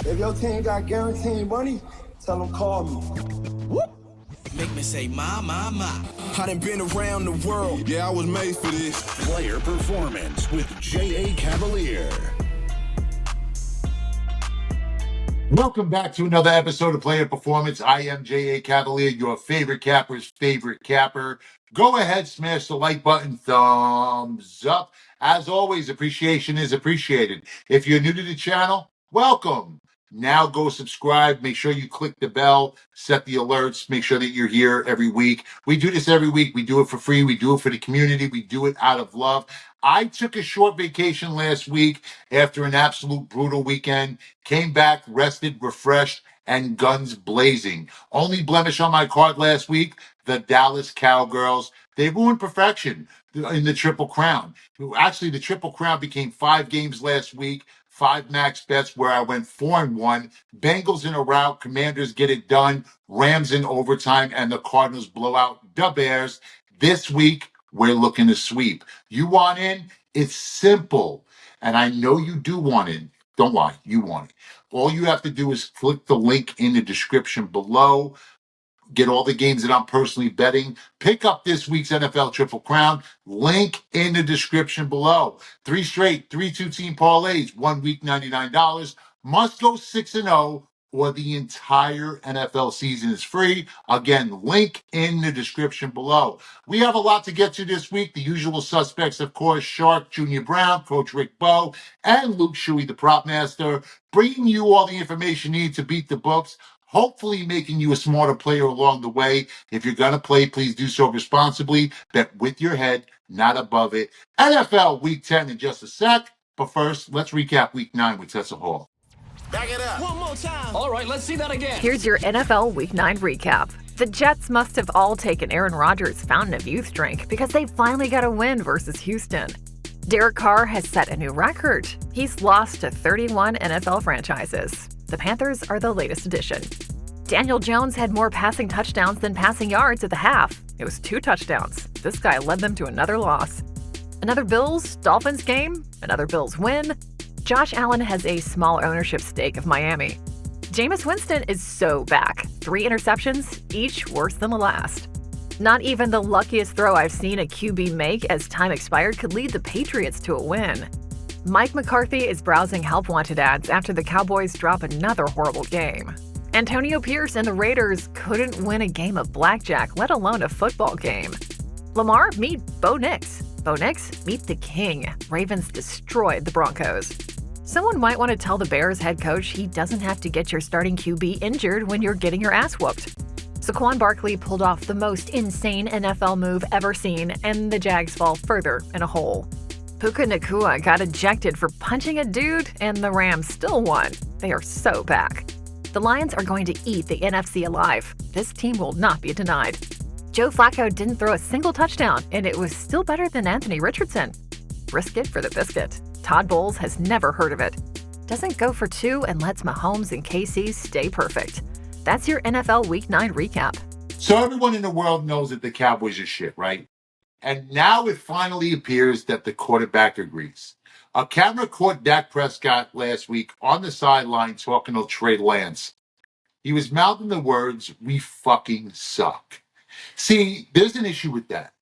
If your team got guaranteed money, tell them call me. Whoop. Make me say, my. I done been around the world. Yeah, I was made for this. Player Performance with J.A. Cavalier. Welcome back to another episode of Player Performance. I am J.A. Cavalier, your favorite capper's favorite capper. Go ahead, smash the like button, thumbs up. As always, appreciation is appreciated. If you're new to the channel, welcome. Now go subscribe. Make sure you click the bell, set the alerts, make sure that you're here every week. We do this every week. We do it for free. We do it for the community. We do it out of love. I took a short vacation last week after an absolute brutal weekend. Came back, rested, refreshed, and guns blazing. Only blemish on my card last week, the Dallas Cowgirls. They ruined perfection in the Triple Crown. Actually, the Triple Crown became 5 games last week, 5 max bets where I went 4-1. Bengals in a rout, Commanders get it done, Rams in overtime, and the Cardinals blow out the Bears. This week, we're looking to sweep. You want in? It's simple. And I know you do want in. Don't lie, you want it. All you have to do is click the link in the description below. Get all the games that I'm personally betting. Pick up this week's NFL Triple Crown. Link in the description below. 3 straight, 3-2-team parlays. 1 week, $99. Must go 6-0 or the entire NFL season is free. Again, link in the description below. We have a lot to get to this week. The usual suspects, of course, Shark Jr. Brown, Coach Rick Bowe, and Luke Shuey, the prop master, bringing you all the information you need to beat the books. Hopefully making you a smarter player along the way. If you're going to play, please do so responsibly. Bet with your head, not above it. NFL Week 10 in just a sec. But first, let's recap Week 9 with Tessa Hall. Back it up. One more time. All right, let's see that again. Here's your NFL Week 9 recap. The Jets must have all taken Aaron Rodgers' fountain of youth drink because they finally got a win versus Houston. Derek Carr has set a new record. He's lost to 31 NFL franchises. The Panthers are the latest addition. Daniel Jones had more passing touchdowns than passing yards at the half. It was 2 touchdowns. This guy led them to another loss. Another Bills-Dolphins game, another Bills win. Josh Allen has a small ownership stake of Miami. Jameis Winston is so back. 3 interceptions, each worse than the last. Not even the luckiest throw I've seen a QB make as time expired could lead the Patriots to a win. Mike McCarthy is browsing help-wanted ads after the Cowboys drop another horrible game. Antonio Pierce and the Raiders couldn't win a game of blackjack, let alone a football game. Lamar, meet Bo Nix. Bo Nix, meet the King. Ravens destroyed the Broncos. Someone might want to tell the Bears head coach he doesn't have to get your starting QB injured when you're getting your ass whooped. Saquon Barkley pulled off the most insane NFL move ever seen, and the Jags fall further in a hole. Puka Nacua got ejected for punching a dude, and the Rams still won. They are so back. The Lions are going to eat the NFC alive. This team will not be denied. Joe Flacco didn't throw a single touchdown, and it was still better than Anthony Richardson. Risk it for the biscuit. Todd Bowles has never heard of it. Doesn't go for 2 and lets Mahomes and KC stay perfect. That's your NFL Week 9 recap. So everyone in the world knows that the Cowboys are shit, right? And now it finally appears that the quarterback agrees. A camera caught Dak Prescott last week on the sideline talking to Trey Lance. He was mouthing the words, "We fucking suck." See, there's an issue with that.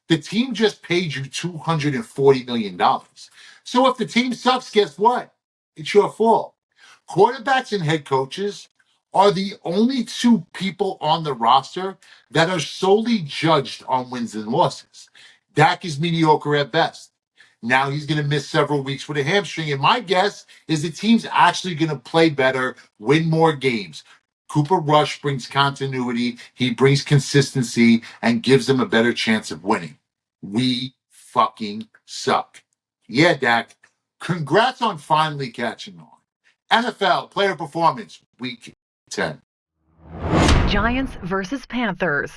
The team just paid you $240 million. So if the team sucks, guess what? It's your fault. Quarterbacks and head coaches are the only 2 people on the roster that are solely judged on wins and losses. Dak is mediocre at best. Now he's going to miss several weeks with a hamstring, and my guess is the team's actually going to play better, win more games. Cooper Rush brings continuity, he brings consistency, and gives them a better chance of winning. We fucking suck. Yeah, Dak, congrats on finally catching on. NFL Player Performance Week 10. Giants versus Panthers.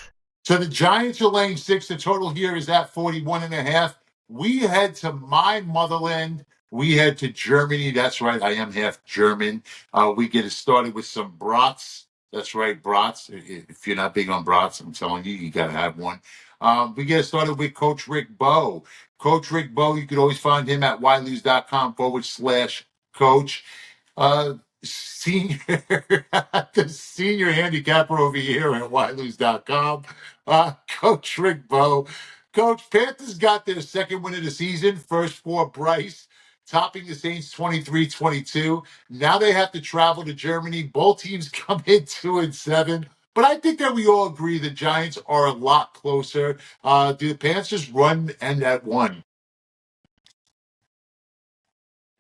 So the Giants are laying 6. The total here is at 41.5. We head to my motherland. We head to Germany. That's right. I am half German. We get it started with some brats. That's right, brats. If you're not big on brats, I'm telling you, you got to have one. We get started with Coach Rick Bowe. Coach Rick Bowe, you could always find him at ylose.com/coach. senior the senior handicapper over here at whylose.com, Coach Rick Bowe. Coach, Panthers got their second win of the season, first for Bryce, topping the Saints 23-22. Now they have to travel to Germany. Both teams come in 2-7. But I think that we all agree the Giants are a lot closer. Do the Panthers run end at one?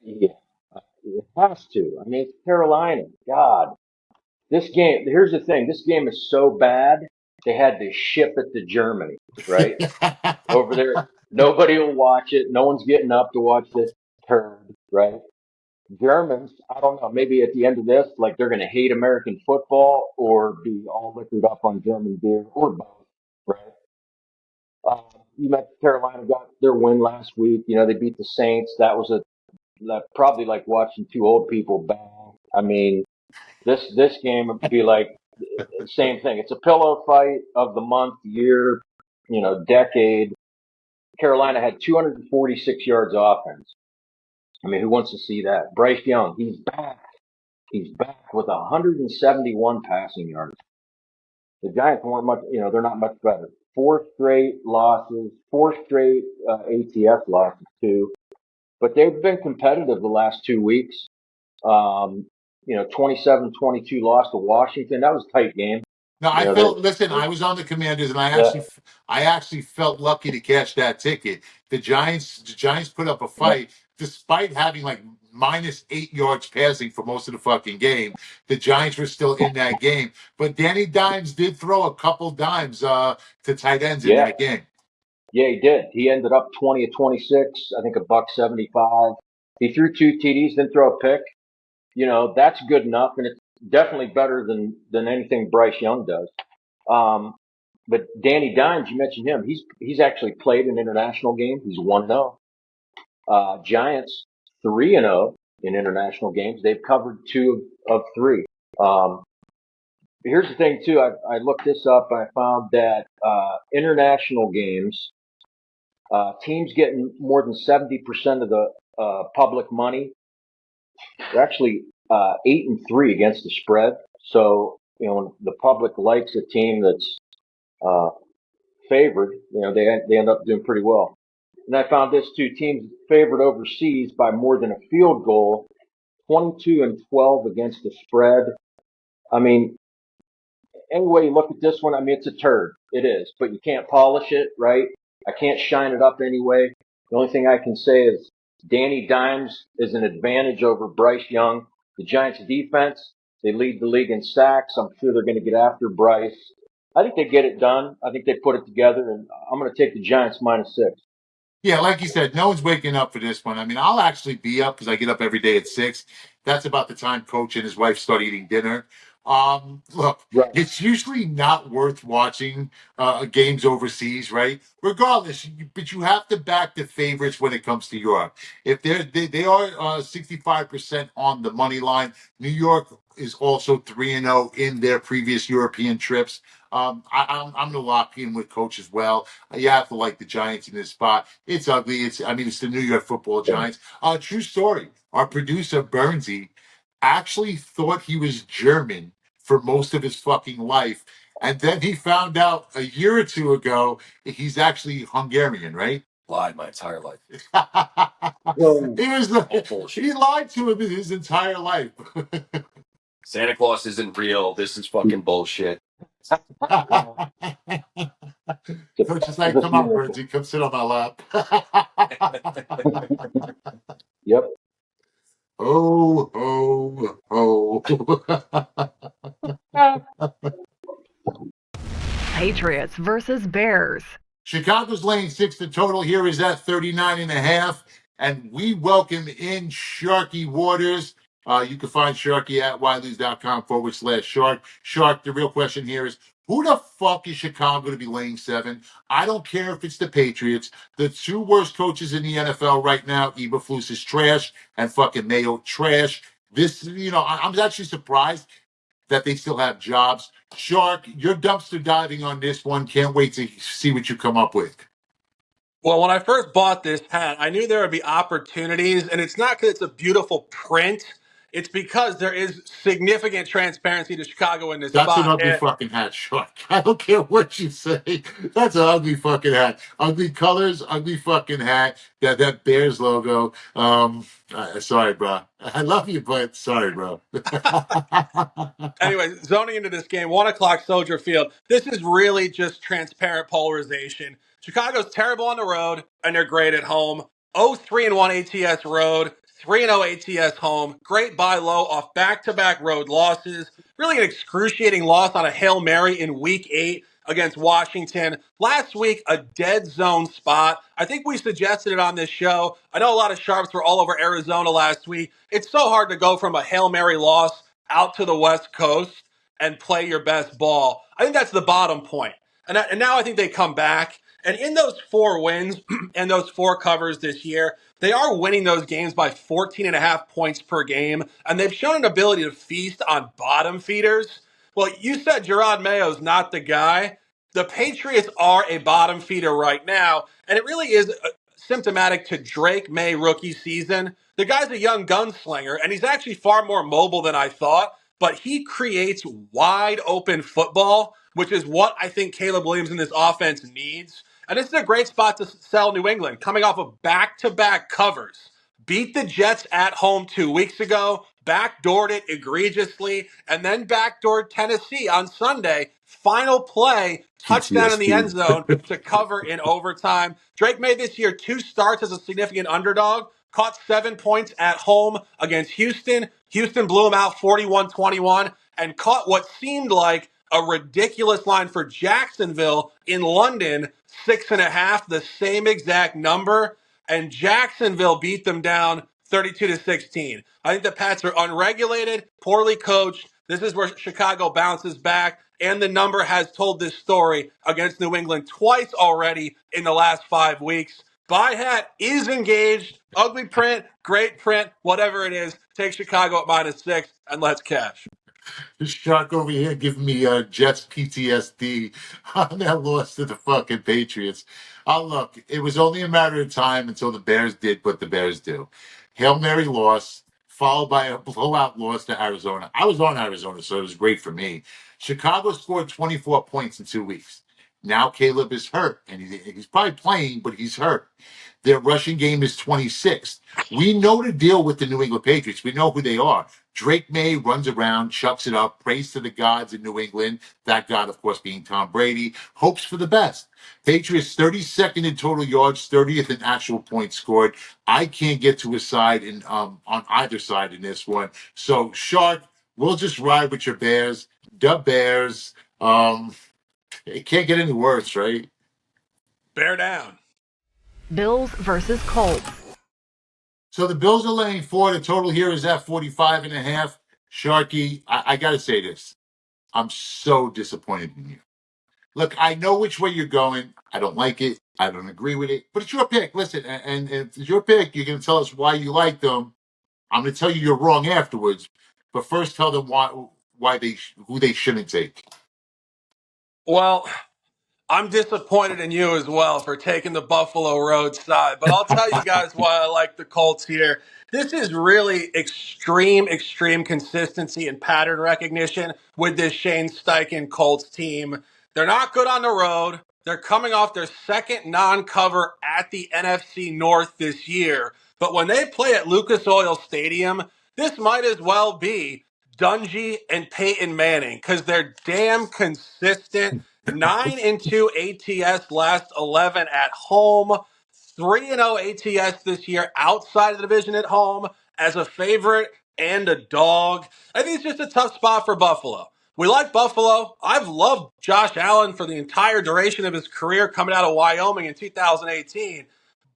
Yeah, it has to. I mean, it's Carolina. God, this game. Here's the thing. This game is so bad. They had to ship it to Germany, right? Over there, nobody will watch it. No one's getting up to watch this turd, right? Germans, I don't know. Maybe at the end of this, like they're going to hate American football or be all liquored up on German beer or both, right? You mentioned Carolina got their win last week. You know, they beat the Saints. That was probably like watching two old people bang. I mean, this game would be like same thing. It's a pillow fight of the month, year, decade. Carolina had 246 yards offense. I mean, who wants to see that? Bryce Young, he's back. He's back with 171 passing yards. The Giants weren't much, they're not much better. Four straight losses, four straight ATS losses too. But they've been competitive the last 2 weeks. 27-22 loss to Washington. That was a tight game. No, I felt. Listen, I was on the Commanders, and I actually felt lucky to catch that ticket. The Giants put up a fight despite having like -8 yards passing for most of the fucking game. The Giants were still in that game, but Danny Dimes did throw a couple dimes to tight ends in that game. Yeah, he did. He ended up 20 of 26. I think $175. He threw 2 TDs, didn't throw a pick. That's good enough, and it's definitely better than anything Bryce Young does. But Danny Dimes, you mentioned him. He's actually played an international game. He's 1-0. Giants 3-0 in international games. They've covered 2 of 3. Here's the thing too. I looked this up. I found that international games, teams getting more than 70% of the public money. They're actually 8-3 against the spread. So when the public likes a team that's favored, they end up doing pretty well. And I found this too: teams favored overseas by more than a field goal, 22-12 against the spread. I mean, any way you look at this one, I mean, it's a turd. It is, but you can't polish it, right? I can't shine it up anyway. The only thing I can say is Danny Dimes is an advantage over Bryce Young. The Giants' defense, they lead the league in sacks. I'm sure they're going to get after Bryce. I think they get it done. I think they put it together, and I'm going to take the Giants -6. Yeah, like you said, no one's waking up for this one. I mean, I'll actually be up because I get up every day at 6. That's about the time Coach and his wife start eating dinner. Look, Right. It's usually not worth watching games overseas, right? Regardless, but you have to back the favorites when it comes to Europe. If they are 65% on the money line, New York is also 3-0 in their previous European trips. I'm going to lock in with Coach as well. You have to like the Giants in this spot. It's ugly. It's the New York Football Giants. True story. Our producer Bernsey actually thought he was German for most of his fucking life, and then he found out a year or two ago he's actually Hungarian, right? Lied my entire life. He lied to him his entire life. Santa Claus isn't real. This is fucking bullshit. Coach is like, come on, Bernsey, come sit on my lap. Yep. Oh, oh, oh. Patriots versus Bears. Chicago's laying 6. The total here is at 39.5. And we welcome in Sharky Waters. You can find Sharky at whylose.com/Shark. Shark, the real question here is, who the fuck is Chicago to be laying 7? I don't care if it's the Patriots. The 2 worst coaches in the NFL right now, Eberflus is trash and fucking Mayo trash. I'm actually surprised that they still have jobs. Shark, you're dumpster diving on this one. Can't wait to see what you come up with. Well, when I first bought this hat, I knew there would be opportunities, and it's not because it's a beautiful print. It's because there is significant transparency to Chicago in this That's an spot. ugly fucking hat, Shark. I don't care what you say. That's an ugly fucking hat. Ugly colors, ugly fucking hat. That Bears logo. Sorry, bro. I love you, but sorry, bro. Anyway, zoning into this game, 1 o'clock Soldier Field. This is really just transparent polarization. Chicago's terrible on the road, and they're great at home. 0-3-1 ATS road, 3-0 ATS home. Great buy low off back-to-back road losses. Really an excruciating loss on a Hail Mary in Week 8 against Washington. Last week, a dead zone spot. I think we suggested it on this show. I know a lot of sharps were all over Arizona last week. It's so hard to go from a Hail Mary loss out to the West Coast and play your best ball. I think that's the bottom point. And now I think they come back. And in those 4 wins and those 4 covers this year, they are winning those games by 14.5 points per game. And they've shown an ability to feast on bottom feeders. Well, you said Gerard Mayo's not the guy. The Patriots are a bottom feeder right now. And it really is symptomatic to Drake May rookie season. The guy's a young gunslinger, and he's actually far more mobile than I thought, but he creates wide open football, which is what I think Caleb Williams in this offense needs. And this is a great spot to sell New England, coming off of back-to-back covers. Beat the Jets at home 2 weeks ago, backdoored it egregiously, and then backdoored Tennessee on Sunday. Final play, touchdown in the end zone to cover in overtime. Drake made this year 2 starts as a significant underdog, caught 7 points at home against Houston. Houston blew him out 41-21 and caught what seemed like a ridiculous line for Jacksonville in London, 6.5, the same exact number. And Jacksonville beat them down 32-16. I think the Pats are unregulated, poorly coached. This is where Chicago bounces back. And the number has told this story against New England twice already in the last 5 weeks. Buy hat is engaged. Ugly print, great print, whatever it is. Take Chicago at -6 and let's cash. This Shark over here giving me Jets PTSD on that loss to the fucking Patriots. Look, it was only a matter of time until the Bears did what the Bears do. Hail Mary loss, followed by a blowout loss to Arizona. I was on Arizona, so it was great for me. Chicago scored 24 points in 2 weeks. Now Caleb is hurt, and he's probably playing, but he's hurt. Their rushing game is 26th. We know the deal with the New England Patriots. We know who they are. Drake May runs around, chucks it up, prays to the gods in New England. That god, of course, being Tom Brady. Hopes for the best. Patriots 32nd in total yards, 30th in actual points scored. I can't get to his side on either side in this one. So, Shark, we'll just ride with your Bears. The Bears. It can't get any worse, right? Bear down. Bills versus Colts. So the Bills are laying 4. The total here is at 45.5. Sharky, I got to say this. I'm so disappointed in you. Look, I know which way you're going. I don't like it. I don't agree with it. But it's your pick. Listen, and if it's your pick, you're going to tell us why you like them. I'm going to tell you you're wrong afterwards. But first, tell them who they shouldn't take. Well, I'm disappointed in you as well for taking the Buffalo Road side, but I'll tell you guys why I like the Colts here. This is really extreme consistency and pattern recognition with this Shane Steichen Colts team. They're not good on the road. They're coming off their second non-cover at the NFC North this year. But when they play at Lucas Oil Stadium, this might as well be Dungy and Peyton Manning because they're damn consistent. 9-2 ATS last 11 at home. 3-0 ATS this year outside of the division at home as a favorite and a dog. I think it's just a tough spot for Buffalo. We like Buffalo. I've loved Josh Allen for the entire duration of his career coming out of Wyoming in 2018.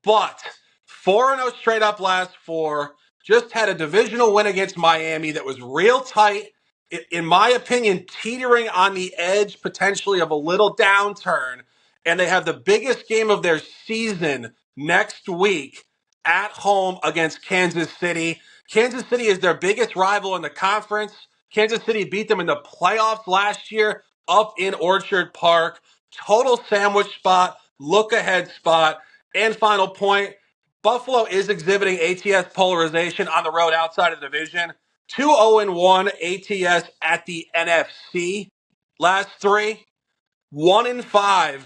But 4-0 straight up last 4. Just had a divisional win against Miami that was real tight. In my opinion, teetering on the edge potentially of a little downturn. And they have the biggest game of their season next week at home against Kansas City. Kansas City is their biggest rival in the conference. Kansas City beat them in the playoffs last year up in Orchard Park. Total sandwich spot, look ahead spot. And final point, Buffalo is exhibiting ATS polarization on the road outside of the division. 2-0-1 ATS at the NFC. Last three, 1-5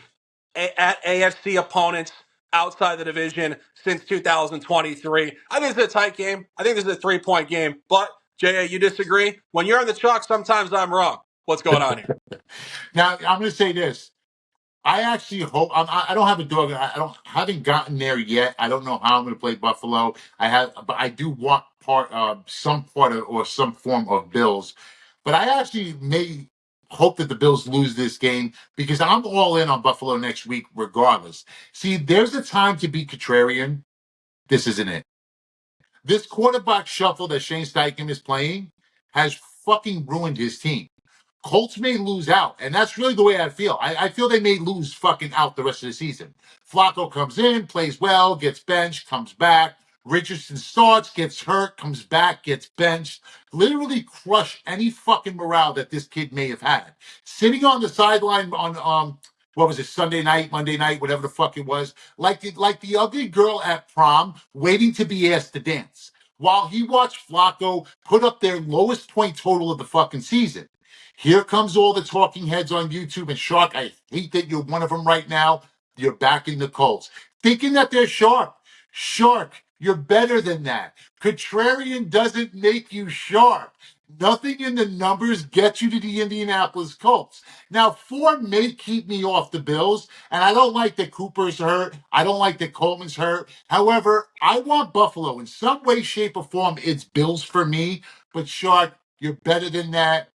at AFC opponents outside the division since 2023. I think this is a tight game. I think this is a 3-point game. But, J.A., you disagree? When you're on the chalk, sometimes I'm wrong. What's going on here? Now, I'm going to say this. I actually hope I don't have a dog. Haven't gotten there yet. I don't know how I'm going to play Buffalo. But I do want some part of or some form of Bills. But I actually may hope that the Bills lose this game because I'm all in on Buffalo next week, regardless. See, there's a time to be contrarian. This isn't it. This quarterback shuffle that Shane Steichen is playing has fucking ruined his team. Colts may lose out, and that's really the way I feel. I feel they may lose fucking out the rest of the season. Flacco comes in, plays well, gets benched, comes back. Richardson starts, gets hurt, comes back, gets benched. Literally crush any fucking morale that this kid may have had. Sitting on the sideline on what was it, Sunday night, Monday night, whatever the fuck it was, like the ugly girl at prom waiting to be asked to dance. While he watched Flacco put up their lowest point total of the fucking season. Here comes all the talking heads on YouTube. And Shark, I hate that you're one of them right now. You're backing the Colts. Thinking that they're sharp. Shark, you're better than that. Contrarian doesn't make you sharp. Nothing in the numbers gets you to the Indianapolis Colts. Now, 4 may keep me off the Bills, and I don't like that Cooper's hurt. I don't like that Coleman's hurt. However, I want Buffalo. In some way, shape, or form, it's Bills for me. But Shark, you're better than that.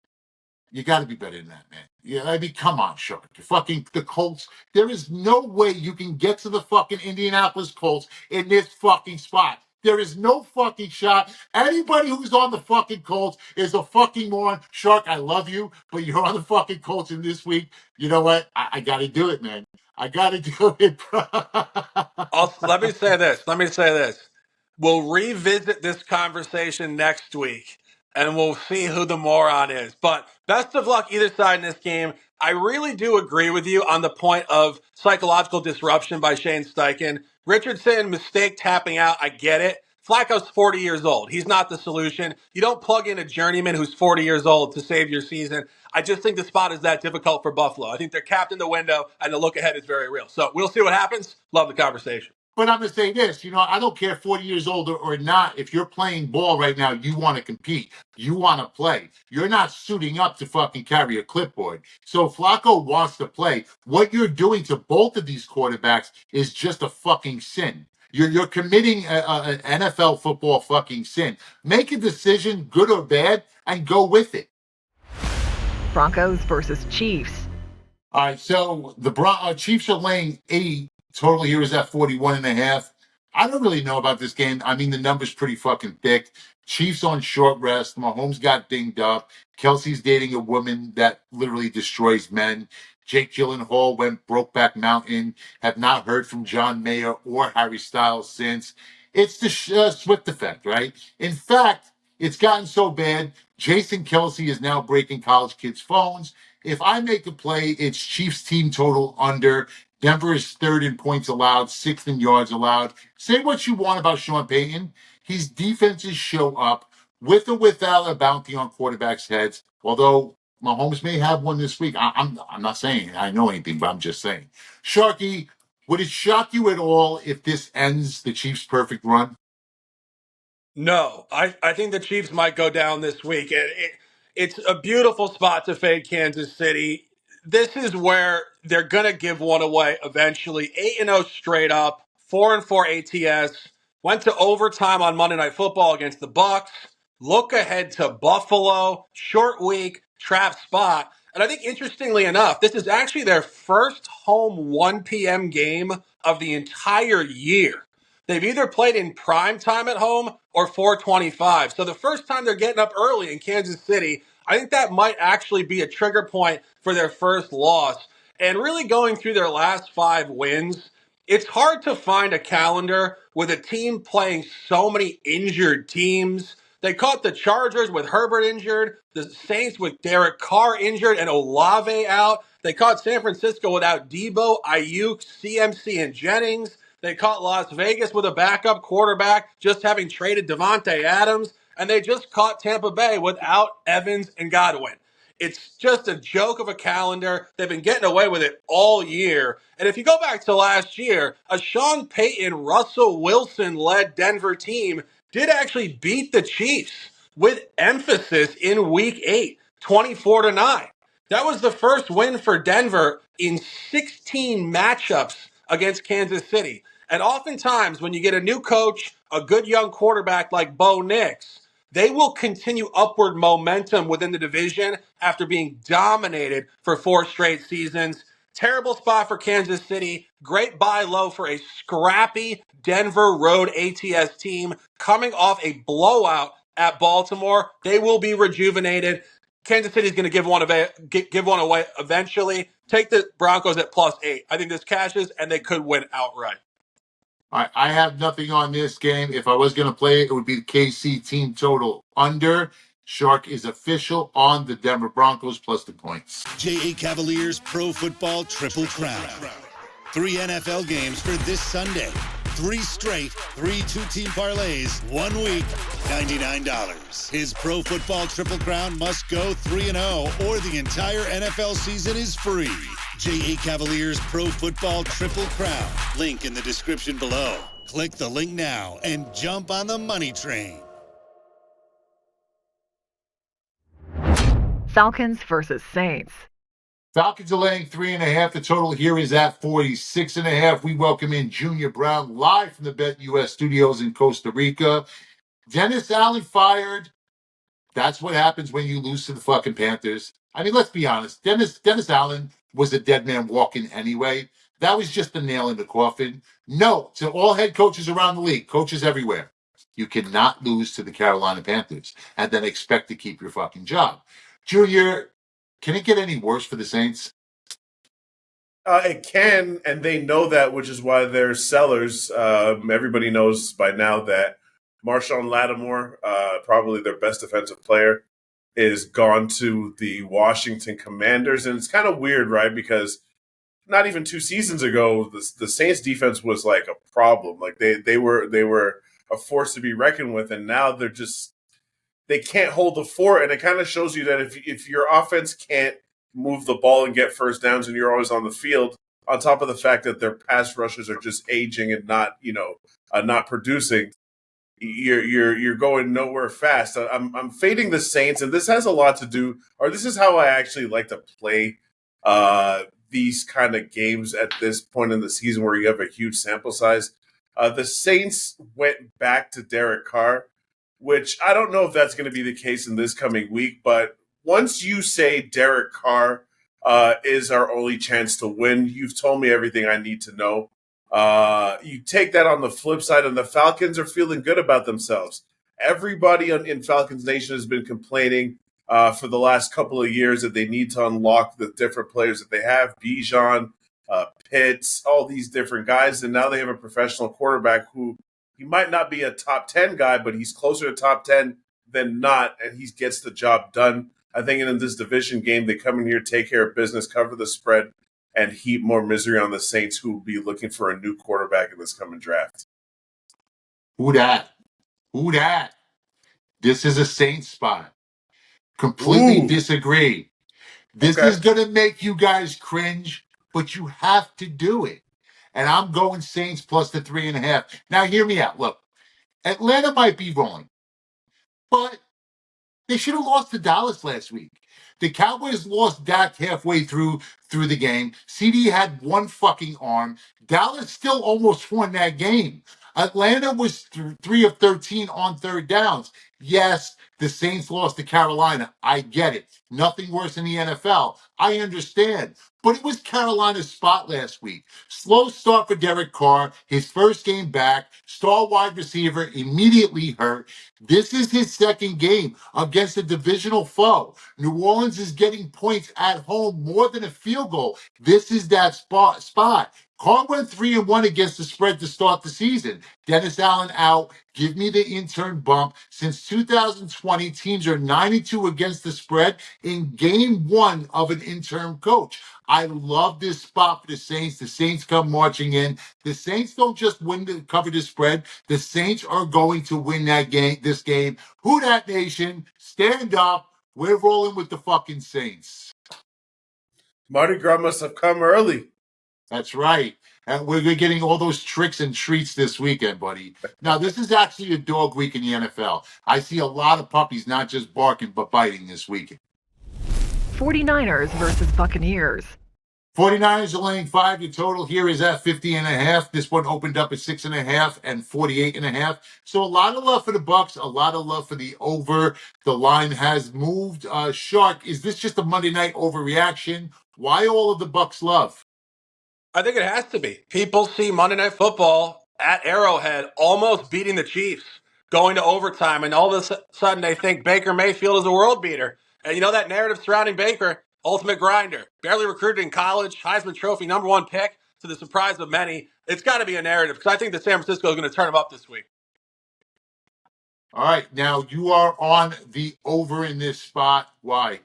You got to be better than that, man. Yeah, I mean, come on, Shark. The Colts. There is no way you can get to the fucking Indianapolis Colts in this fucking spot. There is no fucking shot. Anybody who's on the fucking Colts is a fucking moron. Shark, I love you, but you're on the fucking Colts in this week. You know what? I got to do it, man. I got to do it, bro. Let me say this. We'll revisit this conversation next week, and we'll see who the moron is. But best of luck either side in this game. I really do agree with you on the point of psychological disruption by Shane Steichen. Richardson, mistake tapping out, I get it. Flacco's 40 years old. He's not the solution. You don't plug in a journeyman who's 40 years old to save your season. I just think the spot is that difficult for Buffalo. I think they're capped in the window, and the look ahead is very real. So we'll see what happens. Love the conversation. But I'm going to say this, I don't care 40 years old or not. If you're playing ball right now, you want to compete. You want to play. You're not suiting up to fucking carry a clipboard. So if Flacco wants to play, what you're doing to both of these quarterbacks is just a fucking sin. You're committing an NFL football fucking sin. Make a decision, good or bad, and go with it. Broncos versus Chiefs. All right, so the Chiefs are laying 8. Total here is at 41.5. I don't really know about this game. I mean, the number's pretty fucking thick. Chiefs on short rest. Mahomes got dinged up. Kelsey's dating a woman that literally destroys men. Jake Gyllenhaal went Brokeback Mountain. Have not heard from John Mayer or Harry Styles since. It's the Swift effect, right? In fact, it's gotten so bad, Jason Kelsey is now breaking college kids' phones. If I make a play, it's Chiefs team total under. Denver is 3rd in points allowed, 6th in yards allowed. Say what you want about Sean Payton. His defenses show up with or without a bounty on quarterbacks' heads. Although Mahomes may have one this week. I'm not saying I know anything, but I'm just saying. Sharky, would it shock you at all if this ends the Chiefs' perfect run? No, I think the Chiefs might go down this week. It's a beautiful spot to fade Kansas City. This is where they're going to give one away eventually. 8-0 straight up, 4-4 ATS. Went to overtime on Monday Night Football against the Bucks. Look ahead to Buffalo. Short week, trap spot. And I think interestingly enough, this is actually their first home 1 p.m. game of the entire year. They've either played in prime time at home or 425. So the first time they're getting up early in Kansas City, I think that might actually be a trigger point for their first loss. And really going through their last 5 wins, it's hard to find a calendar with a team playing so many injured teams. They caught the Chargers with Herbert injured, the Saints with Derek Carr injured and Olave out. They caught San Francisco without Debo, Ayuk, CMC, and Jennings. They caught Las Vegas with a backup quarterback, just having traded Devontae Adams. and they just caught Tampa Bay without Evans and Godwin. It's just a joke of a calendar. They've been getting away with it all year. And if you go back to last year, a Sean Payton, Russell Wilson led Denver team did actually beat the Chiefs with emphasis in week 8, 24-9. That was the first win for Denver in 16 matchups against Kansas City. And oftentimes, when you get a new coach, a good young quarterback like Bo Nix, they will continue upward momentum within the division after being dominated for 4 straight seasons. Terrible spot for Kansas City. Great buy low for a scrappy Denver road ATS team coming off a blowout at Baltimore. They will be rejuvenated. Kansas City is going to give one away eventually. Take the Broncos at +8. I think this cashes, and they could win outright. All right, I have nothing on this game. If I was going to play it, it would be the KC team total under. Shark is official on the Denver Broncos plus the points. J.A. Cavaliers Pro Football Triple Crown. 3 NFL games for this Sunday. 3 straight, 3 two-team parlays, 1 week, $99. His Pro Football Triple Crown must go 3-0 or the entire NFL season is free. J.A. Cavaliers Pro Football Triple Crown. Link in the description below. Click the link now and jump on the money train. Falcons versus Saints. Falcons are laying 3.5. The total here is at 46.5. We welcome in Junior Brown live from the Bet US studios in Costa Rica. Dennis Allen fired. That's what happens when you lose to the fucking Panthers. I mean, let's be honest. Dennis Allen was a dead man walking anyway. That was just the nail in the coffin. No, to all head coaches around the league, coaches everywhere, you cannot lose to the Carolina Panthers and then expect to keep your fucking job. Junior, can it get any worse for the Saints? It can, and they know that, which is why they're sellers. Everybody knows by now that Marshawn Lattimore, probably their best defensive player, is gone to the Washington Commanders. And it's kind of weird, right? Because not even 2 seasons ago, the Saints defense was like a problem. Like they were a force to be reckoned with, and now they can't hold the fort. And it kind of shows you that if your offense can't move the ball and get first downs and you're always on the field, on top of the fact that their pass rushers are just aging and not producing, you're going nowhere fast. I'm fading the Saints, and this has a lot to do, or this is how I actually like to play these kind of games at this point in the season where you have a huge sample size. The Saints went back to Derek Carr, which I don't know if that's going to be the case in this coming week, but once you say Derek Carr is our only chance to win, you've told me everything I need to know. You take that on the flip side, and the Falcons are feeling good about themselves. Everybody in Falcons Nation has been complaining for the last couple of years that they need to unlock the different players that they have, Bijan, Pitts, all these different guys, and now they have a professional quarterback who he might not be a top 10 guy, but he's closer to top 10 than not, and he gets the job done. I think in this division game, they come in here, take care of business, cover the spread, and heap more misery on the Saints, who will be looking for a new quarterback in this coming draft. Who that? This is a Saints spot. Completely disagree. This is going to make you guys cringe, but you have to do it. And I'm going Saints plus the 3.5. Now, hear me out. Look, Atlanta might be wrong, but they should have lost to Dallas last week. The Cowboys lost Dak halfway through the game. CD had one fucking arm. Dallas still almost won that game. Atlanta was 3 of 13 on third downs. Yes, the Saints lost to Carolina. I get it. Nothing worse in the NFL. I understand. But it was Carolina's spot last week. Slow start for Derek Carr. His first game back. Star wide receiver immediately hurt. This is his second game against a divisional foe. New Orleans is getting points at home more than a field goal. This is that spot. Carr went 3-1 against the spread to start the season. Dennis Allen out. Give me the intern bump. Since 2020, teams are 92 against the spread in game one of an interim coach. I love this spot for the Saints. The Saints come marching in. The Saints don't just cover the spread. The Saints are going to win this game. Who dat nation? Stand up. We're rolling with the fucking Saints. Mardi Gras must have come early. That's right. And we're getting all those tricks and treats this weekend, buddy. Now, this is actually a dog week in the NFL. I see a lot of puppies not just barking, but biting this weekend. 49ers versus Buccaneers. 49ers are laying 5. Your total here is at 50.5. This one opened up at 6.5 and 48.5. So a lot of love for the Bucs, a lot of love for the over. The line has moved. Shark, is this just a Monday night overreaction? Why all of the Bucs love? I think it has to be. People see Monday Night Football at Arrowhead almost beating the Chiefs, going to overtime, and all of a sudden they think Baker Mayfield is a world beater. And you know that narrative surrounding Baker, ultimate grinder, barely recruited in college, Heisman Trophy, #1 pick, to the surprise of many. It's got to be a narrative because I think that San Francisco is going to turn him up this week. All right, now you are on the over in this spot. Why?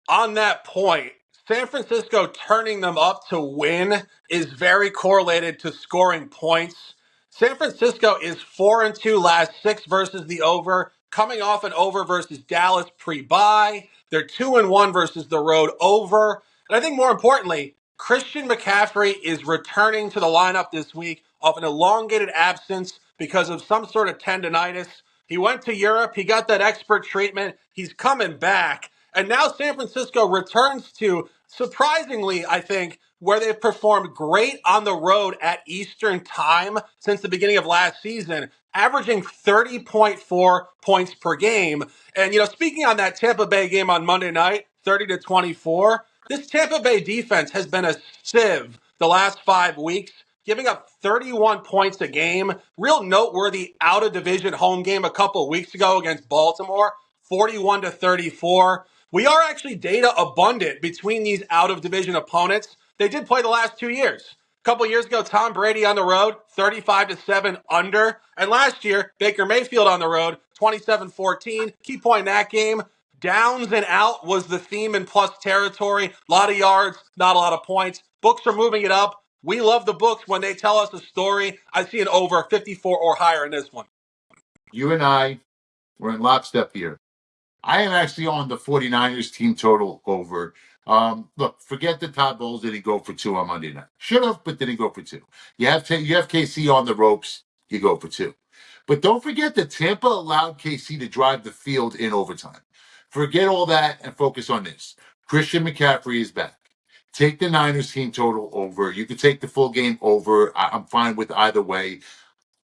On that point, San Francisco turning them up to win is very correlated to scoring points. San Francisco is 4-2 last 6 versus the over, coming off an over versus Dallas pre-bye. They're 2-1 versus the road over. And I think more importantly, Christian McCaffrey is returning to the lineup this week off an elongated absence because of some sort of tendonitis. He went to Europe. He got that expert treatment. He's coming back. And now San Francisco returns to, surprisingly, I think, where they've performed great on the road at Eastern time since the beginning of last season, averaging 30.4 points per game. And, speaking on that Tampa Bay game on Monday night, 30-24, this Tampa Bay defense has been a sieve the last 5 weeks, giving up 31 points a game. Real noteworthy out-of-division home game a couple weeks ago against Baltimore, 41-34. We are actually data abundant between these out-of-division opponents. They did play the last 2 years. A couple years ago, Tom Brady on the road, 35-7 under. And last year, Baker Mayfield on the road, 27-14. Key point in that game, downs and out was the theme in plus territory. A lot of yards, not a lot of points. Books are moving it up. We love the books when they tell us a story. I see an over 54 or higher in this one. You and I, we're in lockstep here. I am actually on the 49ers team total over. Look, forget the Todd Bowles didn't go for 2 on Monday night. Should have, but didn't go for 2. You have KC on the ropes, you go for 2. But don't forget that Tampa allowed KC to drive the field in overtime. Forget all that and focus on this. Christian McCaffrey is back. Take the Niners team total over. You can take the full game over. I'm fine with either way.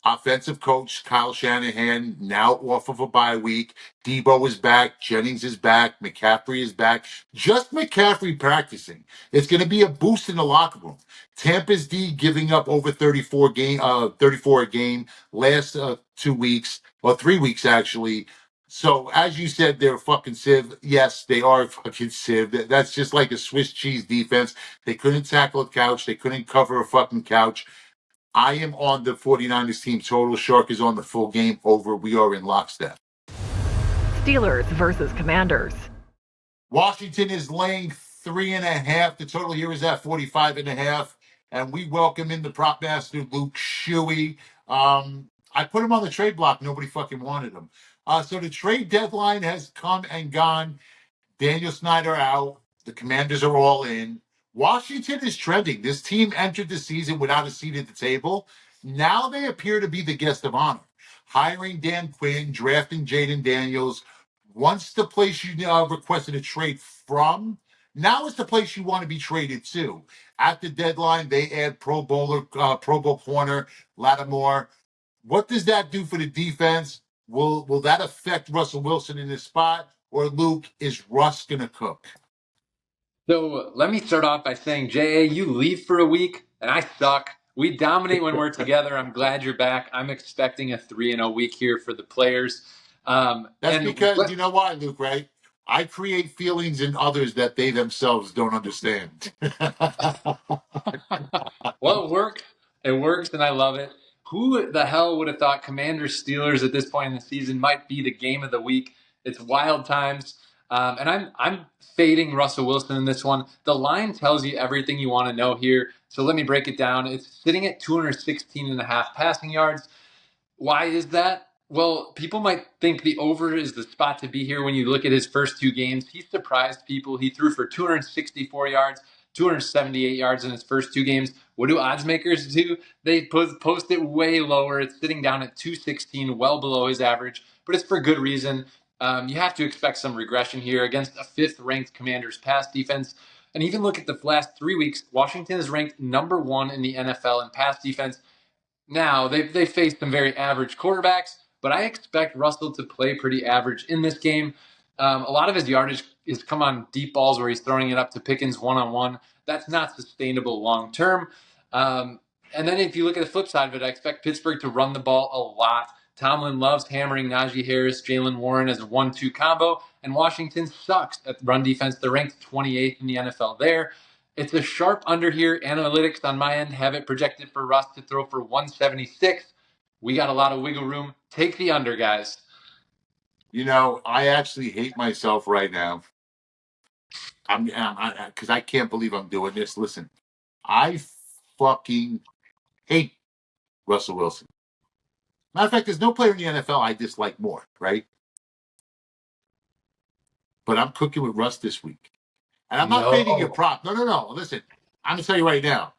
Offensive coach Kyle Shanahan now off of a bye week. Debo is back. Jennings is back. McCaffrey is back. Just McCaffrey practicing. It's going to be a boost in the locker room. Tampa's D giving up over 34 a game last 2 weeks, or 3 weeks actually. So as you said, they're a fucking sieve. Yes, they are a fucking sieve. That's just like a Swiss cheese defense. They couldn't tackle a couch. They couldn't cover a fucking couch. I am on the 49ers team total. Shark is on the full game over. We are in lockstep. Steelers versus Commanders. Washington is laying 3.5. The total here is at 45.5. And we welcome in the prop master, Luke Shuey. I put him on the trade block. Nobody fucking wanted him. So the trade deadline has come and gone. Daniel Snyder out. The Commanders are all in. Washington is trending. This team entered the season without a seat at the table. Now they appear to be the guest of honor. Hiring Dan Quinn, drafting Jaden Daniels. Once the place you requested a trade from, now is the place you want to be traded to. At the deadline, they add Pro Bowl corner Lattimore. What does that do for the defense? Will that affect Russell Wilson in this spot? Or, Luke, is Russ going to cook? So let me start off by saying, J.A., you leave for a week, and I suck. We dominate when we're together. I'm glad you're back. I'm expecting a 3-0 week here for the players. That's because, you know why, Luke, right? I create feelings in others that they themselves don't understand. Well, it works. It works, and I love it. Who the hell would have thought Commanders Steelers at this point in the season might be the game of the week? It's wild times, and I'm fading Russell Wilson in this one. The line tells you everything you want to know here, so let me break it down. It's sitting at 216 and a half passing yards. Why is that? Well, people might think the over is the spot to be here when you look at his first two games. He surprised people. He threw for 264 yards, 278 yards in his first two games. What do odds makers do? They post it way lower. It's sitting down at 216, well below his average, but it's for good reason. You have to expect some regression here against a fifth-ranked Commanders pass defense. And even look at the last 3 weeks, Washington is ranked number 1 in the NFL in pass defense. Now, they faced some very average quarterbacks, but I expect Russell to play pretty average in this game. A lot of his yardage is come on deep balls where he's throwing it up to Pickens one-on-one. That's not sustainable long term. And then if you look at the flip side of it, I expect Pittsburgh to run the ball a lot. Tomlin loves hammering Najee Harris, Jalen Warren as a 1-2 combo, and Washington sucks at run defense. They're ranked 28th in the NFL there. It's a sharp under here. Analytics on my end have it projected for Russ to throw for 176. We got a lot of wiggle room. Take the under, guys. You know, I actually hate myself right now. Because I can't believe I'm doing this. Listen, I fucking hate Russell Wilson. Matter of fact, there's no player in the NFL I dislike more, right? But I'm cooking with Russ this week. And I'm not fading your prop. No. Listen, I'm going to tell you right now.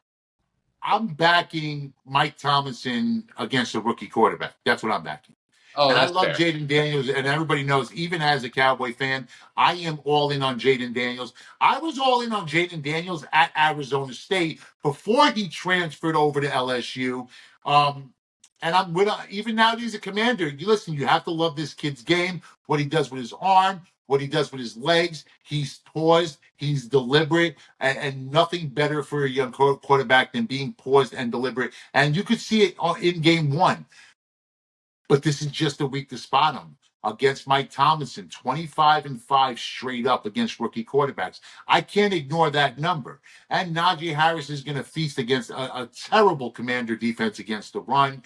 I'm backing Mike Tomlinson against a rookie quarterback. That's what I'm backing. Oh, and I that's love fair. Jaden Daniels, and everybody knows, even as a Cowboy fan, I am all in on Jaden Daniels. I was all in on Jaden Daniels at Arizona State before he transferred over to LSU. And I'm with even now that he's a Commander. You have to love this kid's game, what he does with his arm, what he does with his legs. He's poised, he's deliberate, and nothing better for a young quarterback than being poised and deliberate. And you could see it in game one. But this is just a week to spot him against Mike Tomlinson, 25-5 straight up against rookie quarterbacks. I can't ignore that number. And Najee Harris is going to feast against a terrible Commander defense against the run.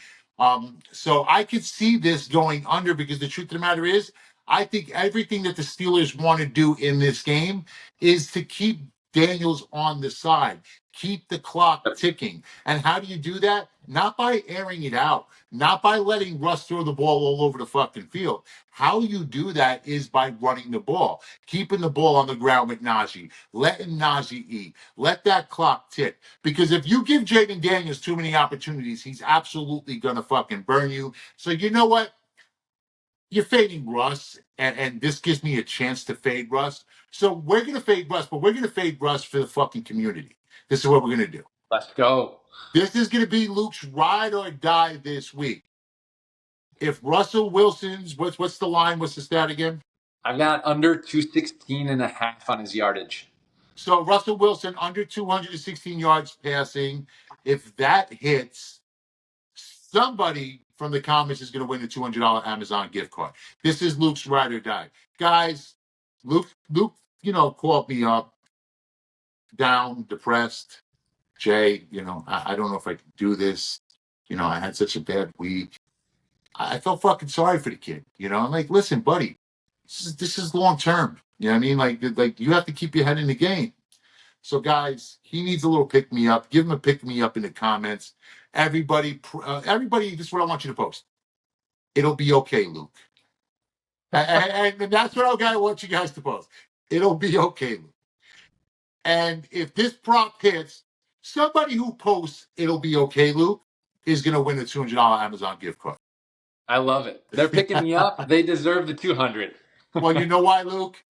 So I could see this going under, because the truth of the matter is, I think everything that the Steelers want to do in this game is to keep Daniels on the side, keep the clock ticking. And how do you do that? Not by airing it out, not by letting Russ throw the ball all over the fucking field. How you do that is by running the ball, keeping the ball on the ground with Najee, letting Najee eat, let that clock tick. Because if you give Jaden Daniels too many opportunities, he's absolutely going to fucking burn you. So you know what? You're fading Russ, and this gives me a chance to fade Russ. So we're going to fade Russ, but we're going to fade Russ for the fucking community. This is what we're going to do. Let's go. This is going to be Luke's ride or die this week. If Russell Wilson's, what's the line? What's the stat again? I've got under 216.5 on his yardage. So Russell Wilson under 216 yards passing. If that hits, somebody from the comments is going to win a $200 Amazon gift card. This is Luke's ride or die. Guys, Luke, called me up, down, depressed. Jay, I don't know if I can do this. I had such a bad week. I felt fucking sorry for the kid. I'm like, listen, buddy, this is long term. You know what I mean? Like you have to keep your head in the game. So, guys, he needs a little pick me up. Give him a pick me up in the comments. Everybody, this is what I want you to post. It'll be okay, Luke. And that's what I want you guys to post. It'll be okay, Luke. And if this prop hits, somebody who posts "It'll be okay, Luke" is going to win a $200 Amazon gift card. I love it. They're picking me up. They deserve the 200. Well, you know why, Luke?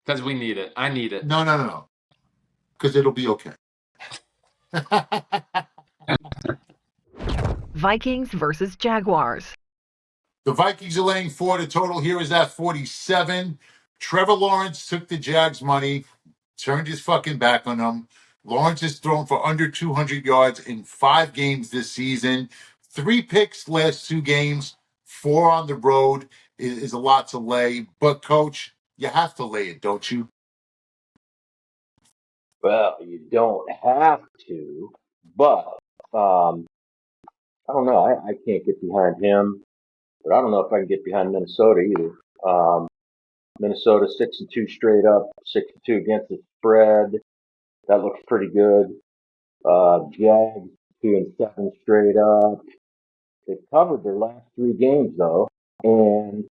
Because we need it. I need it. No. Because it'll be okay. Vikings versus Jaguars. The Vikings are laying 4 to total. Here is that 47. Trevor Lawrence took the Jags' money, turned his fucking back on them. Lawrence has thrown for under 200 yards in 5 games this season. 3 picks last 2 games, 4 on the road is a lot to lay. But, Coach, You have to lay it, don't you? Well, you don't have to, but I don't know. I can't get behind him, but I don't know if I can get behind Minnesota either. Minnesota 6-2 straight up, 6-2 against the spread. That looks pretty good. Jags 2-7 straight up. They've covered their last 3 games though, and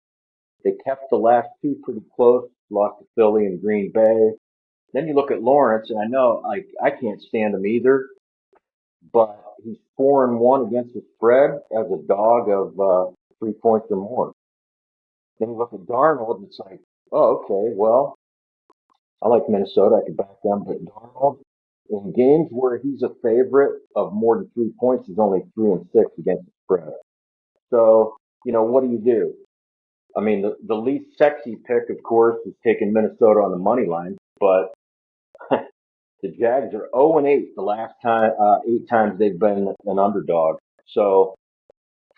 they kept the last 2 pretty close. Lost to Philly and Green Bay. Then you look at Lawrence, and I know I can't stand him either, but he's 4-1 against the spread as a dog of 3 points or more. Then you look at Darnold, and it's like, oh, okay, well, I like Minnesota. I could back them, but Darnold, in games where he's a favorite of more than 3 points, he's only 3-6 against the spread. So, what do? I mean, the least sexy pick, of course, is taking Minnesota on the money line, but the Jags are 0-8 the last 8 times they've been an underdog. So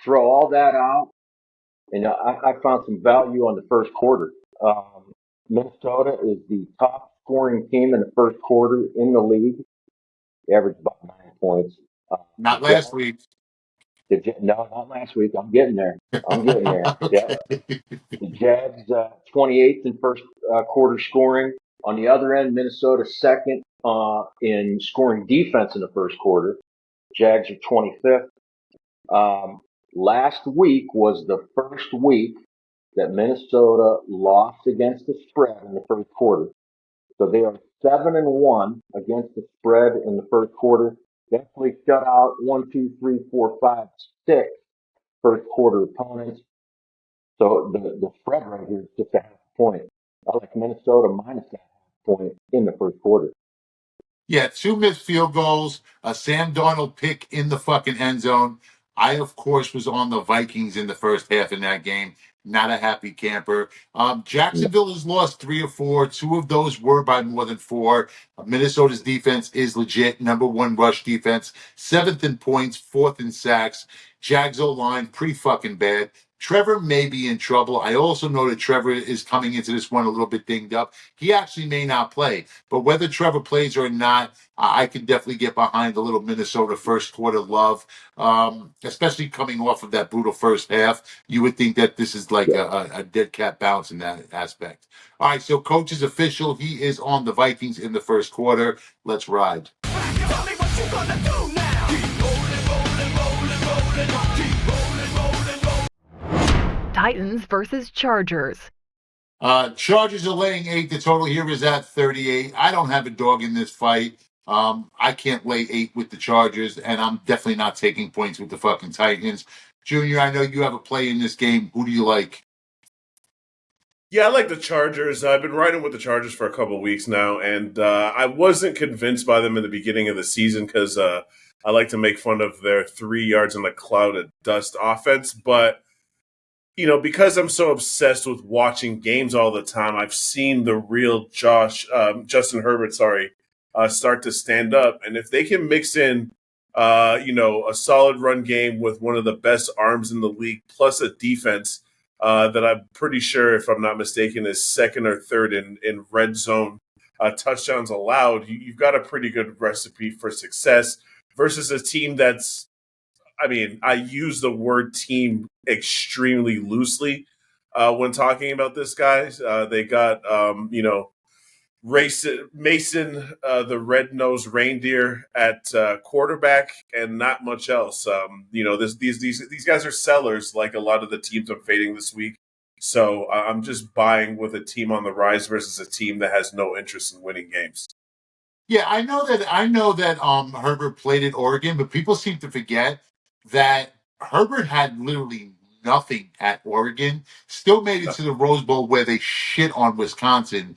throw all that out, and I found some value on the first quarter. Minnesota is the top scoring team in the first quarter in the league. They averaged about 9 points. Not last week. No, not last week. I'm getting there. Yeah. Okay. The Jags 28th in first quarter scoring. On the other end, Minnesota second in scoring defense in the first quarter. Jags are 25th. Last week was the first week that Minnesota lost against the spread in the first quarter. So they are 7-1 against the spread in the first quarter. They actually shut out 6 first quarter opponents. So the spread right here is just a half point. I like Minnesota minus that half point in the first quarter. Yeah, 2 missed field goals, a Sam Darnold pick in the fucking end zone. I, of course, was on the Vikings in the first half in that game. Not a happy camper. Jacksonville has lost 3 or 4. 2 of those were by more than 4. Minnesota's defense is legit. Number 1 rush defense. 7th in points, 4th in sacks. Jags O-line, pretty fucking bad. Trevor may be in trouble. I also know that Trevor is coming into this one a little bit dinged up. He actually may not play. But whether Trevor plays or not, I can definitely get behind a little Minnesota first quarter love, especially coming off of that brutal first half. You would think that this is like a dead cat bounce in that aspect. All right, so coach is official. He is on the Vikings in the first quarter. Let's ride. Tell me what you gonna do now. Keep rolling. Titans versus Chargers. Chargers are laying 8. The total here is at 38. I don't have a dog in this fight. I can't lay 8 with the Chargers, and I'm definitely not taking points with the fucking Titans. Junior, I know you have a play in this game. Who do you like? Yeah, I like the Chargers. I've been riding with the Chargers for a couple of weeks now, and I wasn't convinced by them in the beginning of the season because I like to make fun of their 3 yards in the cloud of dust offense. But, because I'm so obsessed with watching games all the time, I've seen the real Justin Herbert, start to stand up. And if they can mix in, a solid run game with one of the best arms in the league, plus a defense that I'm pretty sure, if I'm not mistaken, is second or third in red zone touchdowns allowed, you've got a pretty good recipe for success versus a team that's, I use the word team extremely loosely when talking about this, guys. They got, Mason, the red-nosed reindeer at quarterback, and not much else. These guys are sellers, like a lot of the teams I'm fading this week. So I'm just buying with a team on the rise versus a team that has no interest in winning games. Yeah, I know that Herbert played at Oregon, but people seem to forget that Herbert had literally nothing at Oregon. Still made it to the Rose Bowl where they shit on Wisconsin.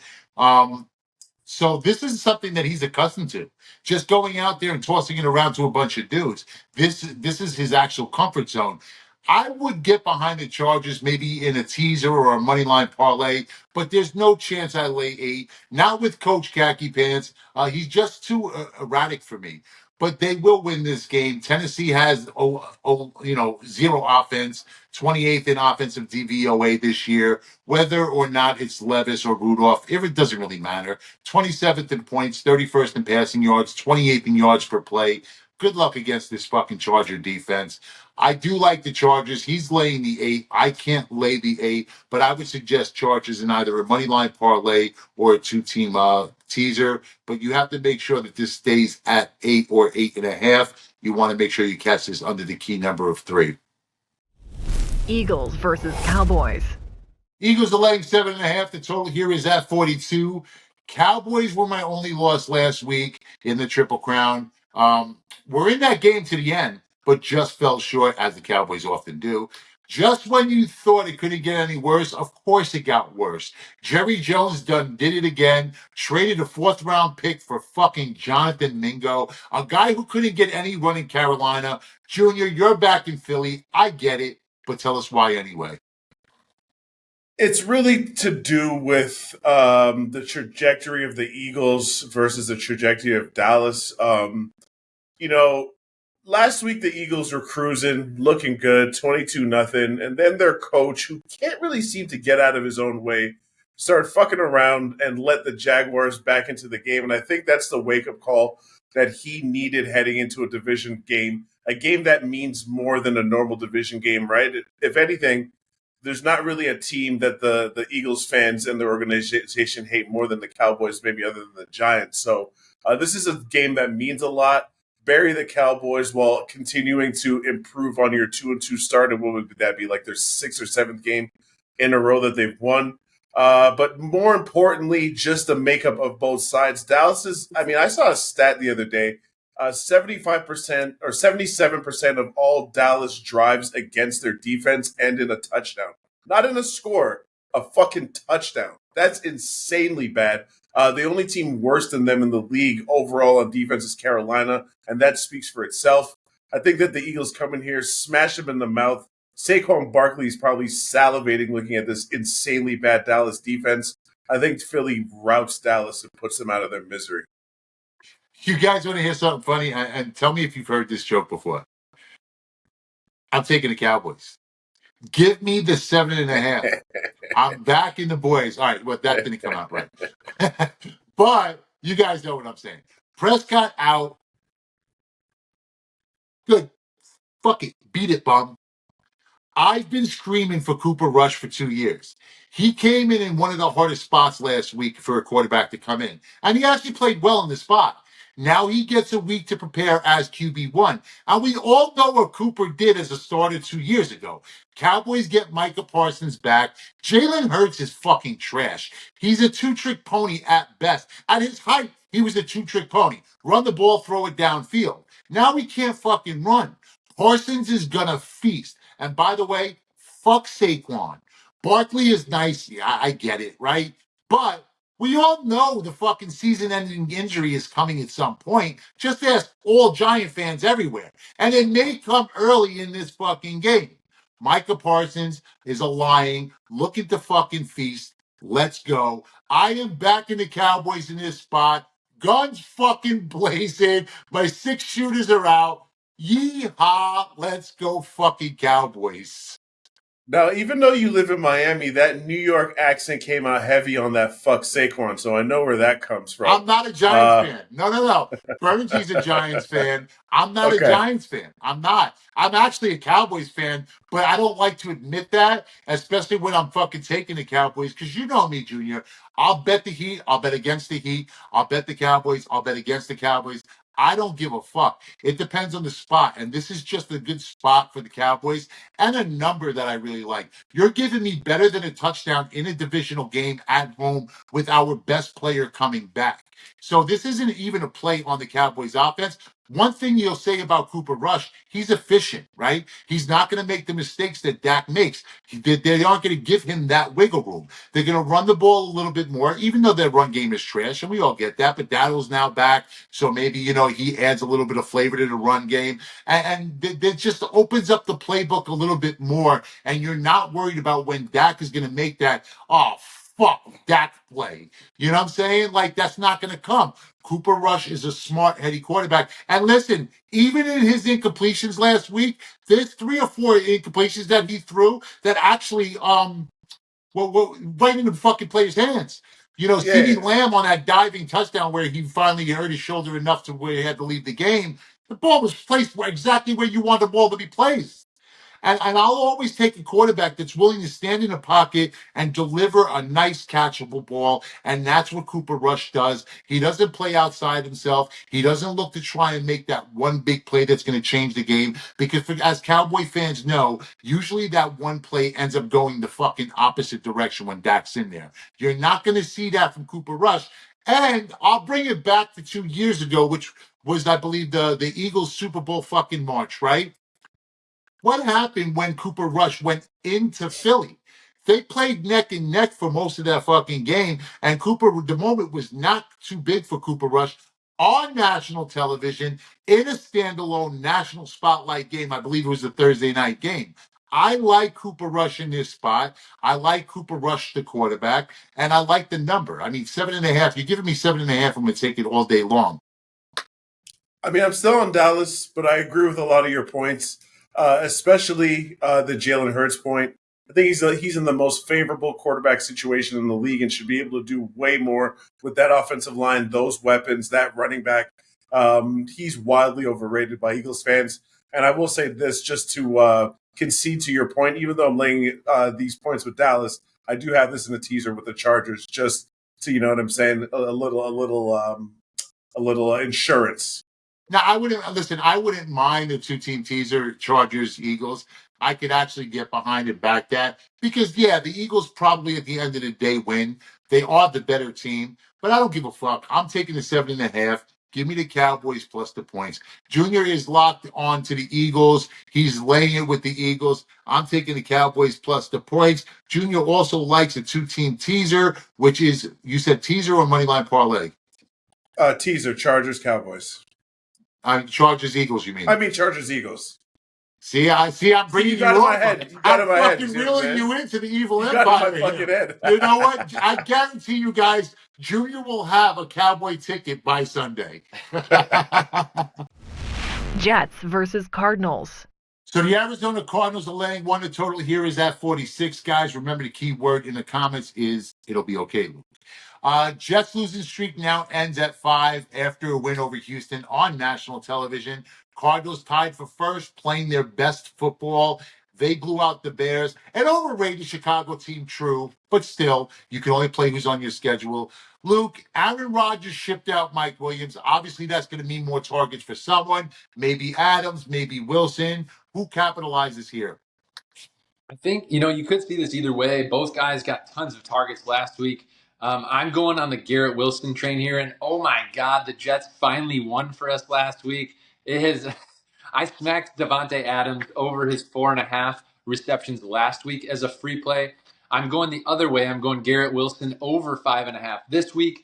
So this is something that he's accustomed to. Just going out there and tossing it around to a bunch of dudes. This is his actual comfort zone. I would get behind the Chargers maybe in a teaser or a money line parlay, but there's no chance I lay 8. Not with Coach Khaki Pants. He's just too erratic for me. but they will win this game. Tennessee has, zero offense, 28th in offensive DVOA this year. Whether or not it's Levis or Rudolph, it doesn't really matter. 27th in points, 31st in passing yards, 28th in yards per play. Good luck against this fucking Charger defense. I do like the Chargers. He's laying the 8. I can't lay the 8, but I would suggest Chargers in either a money line parlay or a two-team teaser. But you have to make sure that this stays at 8 or 8.5. You want to make sure you catch this under the key number of 3. Eagles versus Cowboys. Eagles are laying 7.5. The total here is at 42. Cowboys were my only loss last week in the Triple Crown. We're in that game to the end, but just fell short, as the Cowboys often do. Just when you thought it couldn't get any worse, of course it got worse. Jerry Jones did it again, traded a 4th-round pick for fucking Jonathan Mingo, a guy who couldn't get any run in Carolina. Junior, you're back in Philly. I get it, but tell us why anyway. It's really to do with the trajectory of the Eagles versus the trajectory of Dallas. Last week the Eagles were cruising, looking good, 22-0, and then their coach, who can't really seem to get out of his own way, started fucking around and let the Jaguars back into the game. And I think that's the wake-up call that he needed heading into a division game, a game that means more than a normal division game, right? If anything, there's not really a team that the Eagles fans and their organization hate more than the Cowboys, maybe other than the Giants. So this is a game that means a lot. Bury the Cowboys while continuing to improve on your 2-2 start. And what would that be, like their 6th or 7th game in a row that they've won? But more importantly, just the makeup of both sides. I saw a stat the other day. 75% or 77% of all Dallas drives against their defense end in a touchdown. Not in a score, a fucking touchdown. That's insanely bad. The only team worse than them in the league overall on defense is Carolina, and that speaks for itself. I think that the Eagles come in here, smash them in the mouth. Saquon Barkley is probably salivating looking at this insanely bad Dallas defense. I think Philly routs Dallas and puts them out of their misery. You guys want to hear something funny? And tell me if you've heard this joke before. I'm taking the Cowboys. Give me the 7.5. I'm backing the boys. All right, well, that didn't come out right. But you guys know what I'm saying. Prescott out. Good. Fuck it. Beat it, bum. I've been screaming for Cooper Rush for 2 years. He came in one of the hardest spots last week for a quarterback to come in. And he actually played well in the spot. Now he gets a week to prepare as QB1. And we all know what Cooper did as a starter 2 years ago. Cowboys get Micah Parsons back. Jalen Hurts is fucking trash. He's a two-trick pony at best. At his height, he was a two-trick pony. Run the ball, throw it downfield. Now he can't fucking run. Parsons is gonna feast. And by the way, fuck Saquon. Barkley is nice. Yeah, I get it, right? But we all know the fucking season-ending injury is coming at some point. Just ask all Giant fans everywhere. And it may come early in this fucking game. Micah Parsons is a lying, looking to fucking feast. Let's go. I am backing the Cowboys in this spot. Guns fucking blazing. My 6 shooters are out. Yeehaw. Let's go fucking Cowboys. Now, even though you live in Miami, that New York accent came out heavy on that fuck Saquon, so I know where that comes from. I'm not a Giants fan. No. Bermante's a Giants fan. I'm not a Giants fan. I'm not. I'm actually a Cowboys fan, but I don't like to admit that, especially when I'm fucking taking the Cowboys, because you know me, Junior. I'll bet the Heat. I'll bet against the Heat. I'll bet the Cowboys. I'll bet against the Cowboys. I don't give a fuck. It depends on the spot, and this is just a good spot for the Cowboys and a number that I really like. You're giving me better than a touchdown in a divisional game at home with our best player coming back. So this isn't even a play on the Cowboys offense. One thing you'll say about Cooper Rush, he's efficient, right? He's not going to make the mistakes that Dak makes. They aren't going to give him that wiggle room. They're going to run the ball a little bit more, even though their run game is trash, and we all get that. But Daddle's now back, so maybe, he adds a little bit of flavor to the run game. And it just opens up the playbook a little bit more, and you're not worried about when Dak is going to make that, fuck that play. You know what I'm saying? Like, that's not going to come. Cooper Rush is a smart, heady quarterback. And listen, even in his incompletions last week, there's 3 or 4 incompletions that he threw that actually well, right in the fucking player's hands. You know, CeeDee Lamb on that diving touchdown where he finally hurt his shoulder enough to where he had to leave the game. The ball was placed exactly where you want the ball to be placed. And I'll always take a quarterback that's willing to stand in the pocket and deliver a nice catchable ball. And that's what Cooper Rush does. He doesn't play outside himself. He doesn't look to try and make that one big play that's going to change the game. Because as Cowboy fans know, usually that one play ends up going the fucking opposite direction when Dak's in there. You're not going to see that from Cooper Rush. And I'll bring it back to 2 years ago, which was, I believe, the Eagles Super Bowl fucking March, right? What happened when Cooper Rush went into Philly? They played neck and neck for most of that fucking game, and Cooper, the moment was not too big for Cooper Rush on national television in a standalone national spotlight game. I believe it was a Thursday night game. I like Cooper Rush in this spot. I like Cooper Rush, the quarterback, and I like the number. I mean, 7.5. You're giving me 7.5. I'm going to take it all day long. I mean, I'm still on Dallas, but I agree with a lot of your points. Especially the Jalen Hurts point. I think he's in the most favorable quarterback situation in the league and should be able to do way more with that offensive line, those weapons, that running back. He's wildly overrated by Eagles fans. And I will say this just to concede to your point, even though I'm laying these points with Dallas, I do have this in a teaser with the Chargers just to, you know what I'm saying, a little insurance. Now, I wouldn't mind a 2-team teaser, Chargers, Eagles. I could actually get behind and back that because, yeah, the Eagles probably at the end of the day win. They are the better team, but I don't give a fuck. I'm taking the 7.5. Give me the Cowboys plus the points. Junior is locked on to the Eagles. He's laying it with the Eagles. I'm taking the Cowboys plus the points. Junior also likes a 2-team teaser, which is, you said teaser or moneyline parlay? Teaser, Chargers, Cowboys. Chargers, Eagles, you mean? I mean Chargers, Eagles. I'm bringing you got in my head. You got in my head. I'm fucking reeling you into the evil you empire. Got in my fucking head. You know what? I guarantee you guys, Junior will have a Cowboy ticket by Sunday. Jets versus Cardinals. So the Arizona Cardinals are laying 1 to total. Here is at 46, guys. Remember, the key word in the comments is it'll be okay, Luke. Jets losing streak now ends at 5 after a win over Houston on national television. Cardinals tied for first, playing their best football. They blew out the Bears. An overrated Chicago team, true, but still, you can only play who's on your schedule. Luke, Aaron Rodgers shipped out Mike Williams. Obviously, that's going to mean more targets for someone. Maybe Adams, maybe Wilson. Who capitalizes here? I think, you could see this either way. Both guys got tons of targets last week. I'm going on the Garrett Wilson train here, and oh my God, the Jets finally won for us last week. I smacked Devontae Adams over his 4.5 receptions last week as a free play. I'm going the other way. I'm going Garrett Wilson over 5.5 this week.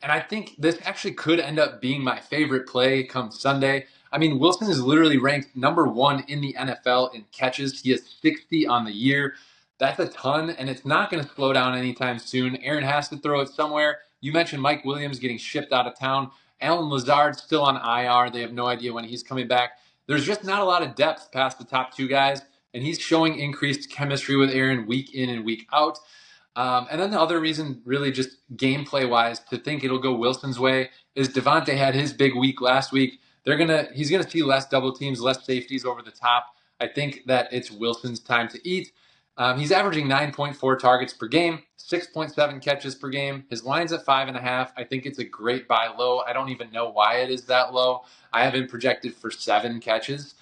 And I think this actually could end up being my favorite play come Sunday. I mean, Wilson is literally ranked number 1 in the NFL in catches. He has 60 on the year. That's a ton, and it's not going to slow down anytime soon. Aaron has to throw it somewhere. You mentioned Mike Williams getting shipped out of town. Alan Lazard's still on IR. They have no idea when he's coming back. There's just not a lot of depth past the top 2 guys, and he's showing increased chemistry with Aaron week in and week out. And then the other reason, really just gameplay-wise, to think it'll go Wilson's way is Devontae had his big week last week. He's gonna see less double teams, less safeties over the top. I think that it's Wilson's time to eat. He's averaging 9.4 targets per game, 6.7 catches per game. His line's at 5.5. I think it's a great buy low. I don't even know why it is that low. I have him projected for 7 catches.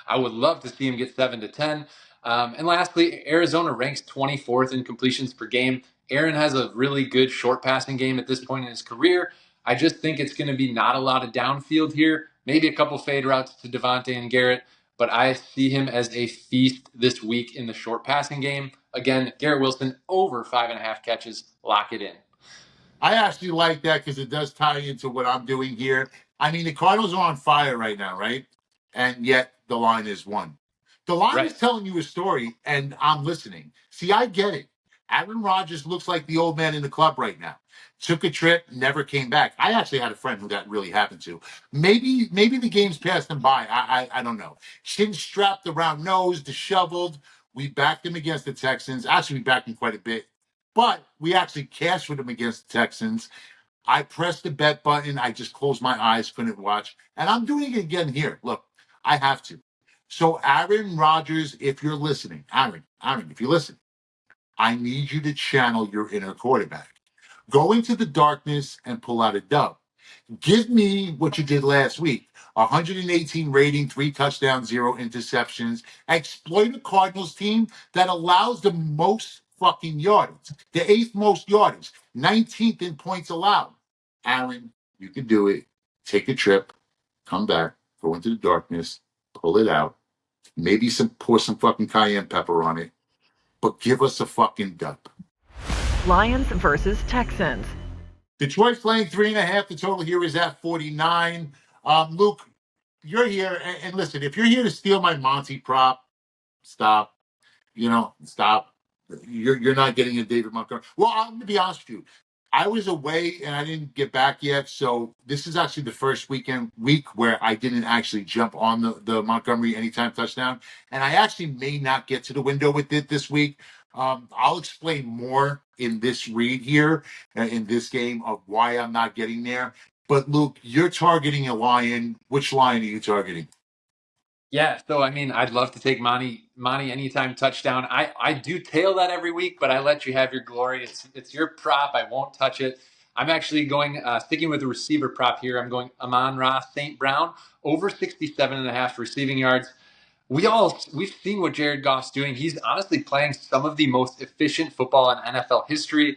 I would love to see him get 7 to 10. And lastly, Arizona ranks 24th in completions per game. Aaron has a really good short passing game at this point in his career. I just think it's going to be not a lot of downfield here. Maybe a couple fade routes to Devontae and Garrett, but I see him as a feast this week in the short passing game. Again, Garrett Wilson over 5.5 catches. Lock it in. I actually like that because it does tie into what I'm doing here. I mean, the Cardinals are on fire right now, right? And yet the line is 1. The line is telling you a story, and I'm listening. See, I get it. Aaron Rodgers looks like the old man in the club right now. Took a trip, never came back. I actually had a friend who that really happened to. Maybe the game's passed him by. I don't know. Chin strapped around nose, disheveled. We backed him against the Texans. Actually, we backed him quite a bit. But we actually cashed with him against the Texans. I pressed the bet button. I just closed my eyes, couldn't watch. And I'm doing it again here. Look, I have to. So Aaron Rodgers, if you're listening, Aaron, if you listen, I need you to channel your inner quarterback. Go into the darkness and pull out a dub. Give me what you did last week. 118 rating, 3 touchdowns, 0 interceptions. Exploit a Cardinals team that allows the most fucking yardage, the 8th most yardage, 19th in points allowed. Aaron, you can do it. Take a trip, come back, go into the darkness, pull it out. Maybe pour some fucking cayenne pepper on it, but give us a fucking dub. Lions versus Texans. Detroit's laying 3.5. The total here is at 49. Luke, you're here, and listen, if you're here to steal my Monty prop, stop. Stop. You're not getting a David Montgomery. Well, I'm going to be honest with you. I was away and I didn't get back yet, so this is actually the first week where I didn't actually jump on the Montgomery anytime touchdown, and I actually may not get to the window with it this week. I'll explain more in this read here, in this game, of why I'm not getting there. But Luke, you're targeting a Lion. Which Lion are you targeting? Yeah, so I mean, I'd love to take Monty anytime touchdown. I do tail that every week, but I let you have your glory. It's your prop. I won't touch it. I'm actually going sticking with the receiver prop here. I'm going Amon-Ra St. Brown over 67.5 receiving yards. We've seen what Jared Goff's doing. He's honestly playing some of the most efficient football in NFL history.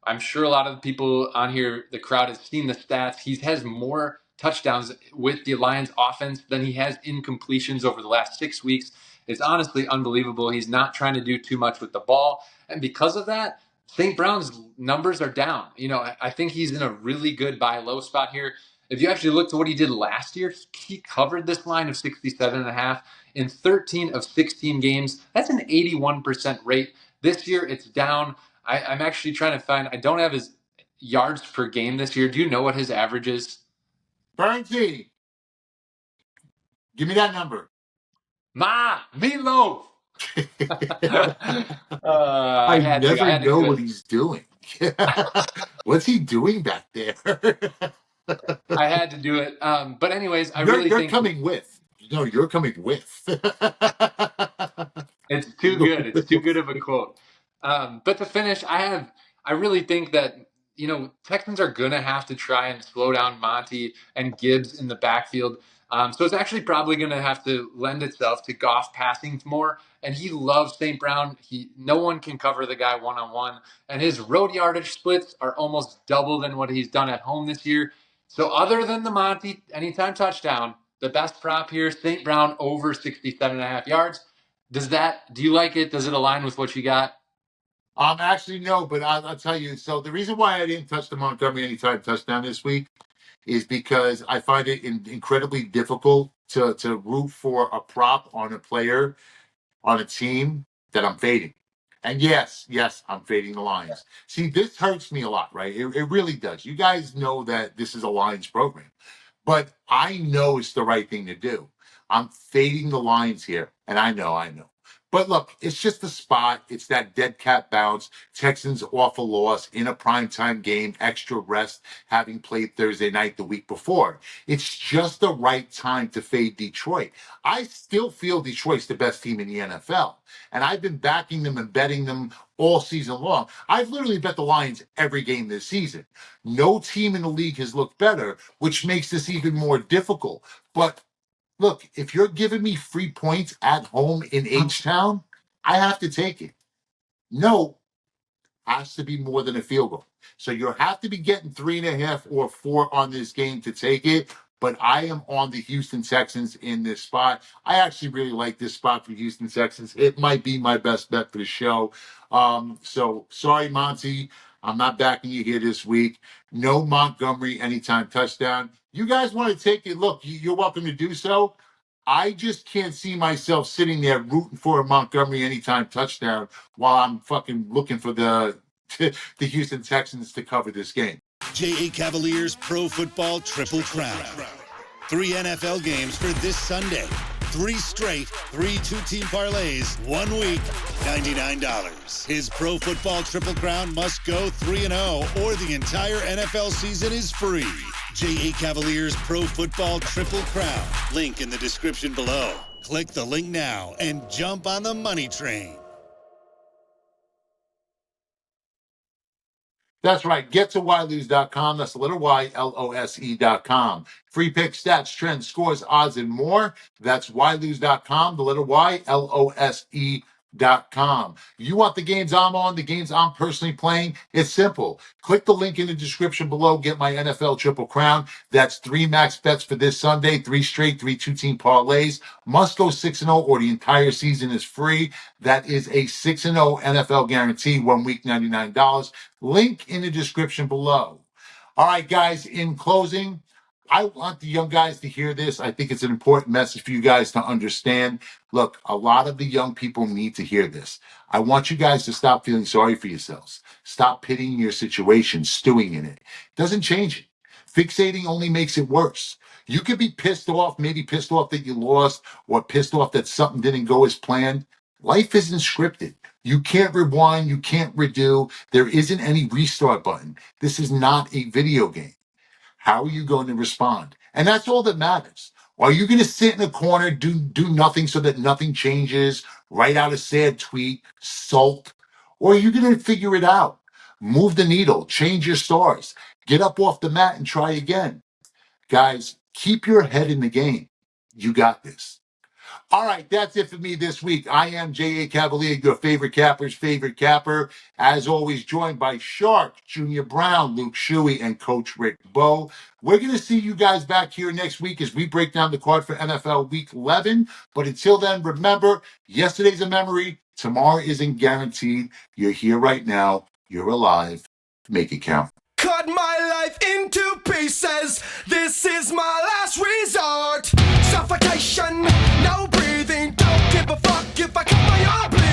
I'm sure a lot of the people on here, the crowd, has seen the stats. He has more touchdowns with the Lions offense than he has incompletions over the last 6 weeks. It's honestly unbelievable. He's not trying to do too much with the ball. And because of that, St. Brown's numbers are down. I think he's in a really good buy low spot here. If you actually look to what he did last year, he covered this line of 67.5 in 13 of 16 games. That's an 81% rate. This year, it's down. I'm actually trying to find, I don't have his yards per game this year. Do you know what his average is? Bernsey, give me that number. Meatloaf. I never know what he's doing. What's he doing back there? I had to do it. But anyways, you're coming with. No, you're coming with. It's too good. It's too good of a quote. But to finish, I really think that, Texans are going to have to try and slow down Monty and Gibbs in the backfield. So it's actually probably going to have to lend itself to Goff passing more. And he loves St. Brown. No one can cover the guy one-on-one. And his road yardage splits are almost double than what he's done at home this year. So other than the Monty anytime touchdown, the best prop here, St. Brown over 67.5 yards. Do you like it? Does it align with what you got? Actually, no, but I'll tell you. So the reason why I didn't touch the Montgomery anytime touchdown this week is because I find it incredibly difficult to root for a prop on a player, on a team that I'm fading. And yes, I'm fading the Lions. See, this hurts me a lot, right? It really does. You guys know that this is a Lions program, but I know it's the right thing to do. I'm fading the Lions here, and I know. But look, it's just a spot. It's that dead cat bounce. Texans off a loss in a primetime game, extra rest, having played Thursday night the week before. It's just the right time to fade Detroit. I still feel Detroit's the best team in the NFL, and I've been backing them and betting them all season long. I've literally bet the Lions every game this season. No team in the league has looked better, which makes this even more difficult. But look, if you're giving me free points at home in H-Town, I have to take it. No, has to be more than a field goal. So you have to be getting 3.5 or 4 on this game to take it. But I am on the Houston Texans in this spot. I actually really like this spot for Houston Texans. It might be my best bet for the show. So sorry, Monty. I'm not backing you here this week. No Montgomery anytime touchdown. You guys want to take it? Look, you're welcome to do so. I just can't see myself sitting there rooting for a Montgomery anytime touchdown while I'm fucking looking for the Houston Texans to cover this game. J.A. Cavaliers Pro Football Triple Crown. 3 NFL games for this Sunday. 3 straight, 3 two-team parlays, 1 week, $99. His Pro Football Triple Crown must go 3-0 or the entire NFL season is free. J.A. Cavaliers Pro Football Triple Crown. Link in the description below. Click the link now and jump on the money train. That's right. Get to ylose.com. That's the letter Y, LOSE.com. Free picks, stats, trends, scores, odds, and more. That's ylose.com, the letter Y, LOSE.com. You want the games I'm on, the games I'm personally playing? It's simple. Click the link in the description below. Get my NFL Triple Crown. That's 3 max bets for this Sunday, 3 straight, 3 two-team parlays. Must go 6-0 or the entire season is free. That is a 6-0 NFL guarantee, 1 week, $99. Link in the description below. All right, guys, in closing, I want the young guys to hear this. I think it's an important message for you guys to understand. Look, a lot of the young people need to hear this. I want you guys to stop feeling sorry for yourselves. Stop pitying your situation, stewing in it. Doesn't change it. Fixating only makes it worse. You could be pissed off, maybe pissed off that you lost or pissed off that something didn't go as planned. Life isn't scripted. You can't rewind. You can't redo. There isn't any restart button. This is not a video game. How are you going to respond? And that's all that matters. Are you going to sit in a corner, do nothing so that nothing changes, write out a sad tweet, sulk? Or are you going to figure it out? Move the needle, change your stars, get up off the mat and try again. Guys, keep your head in the game. You got this. All right, that's it for me this week. I am J.A. Cavalier, your favorite capper's favorite capper. As always, joined by Shark, Junior Brown, Luke Shuey, and Coach Rick Bowe. We're going to see you guys back here next week as we break down the card for NFL Week 11. But until then, remember, yesterday's a memory. Tomorrow isn't guaranteed. You're here right now. You're alive. Make it count. Cut my life into pieces. This is my last resort. Suffocation, no breathing. Don't give a fuck if I cut my arm.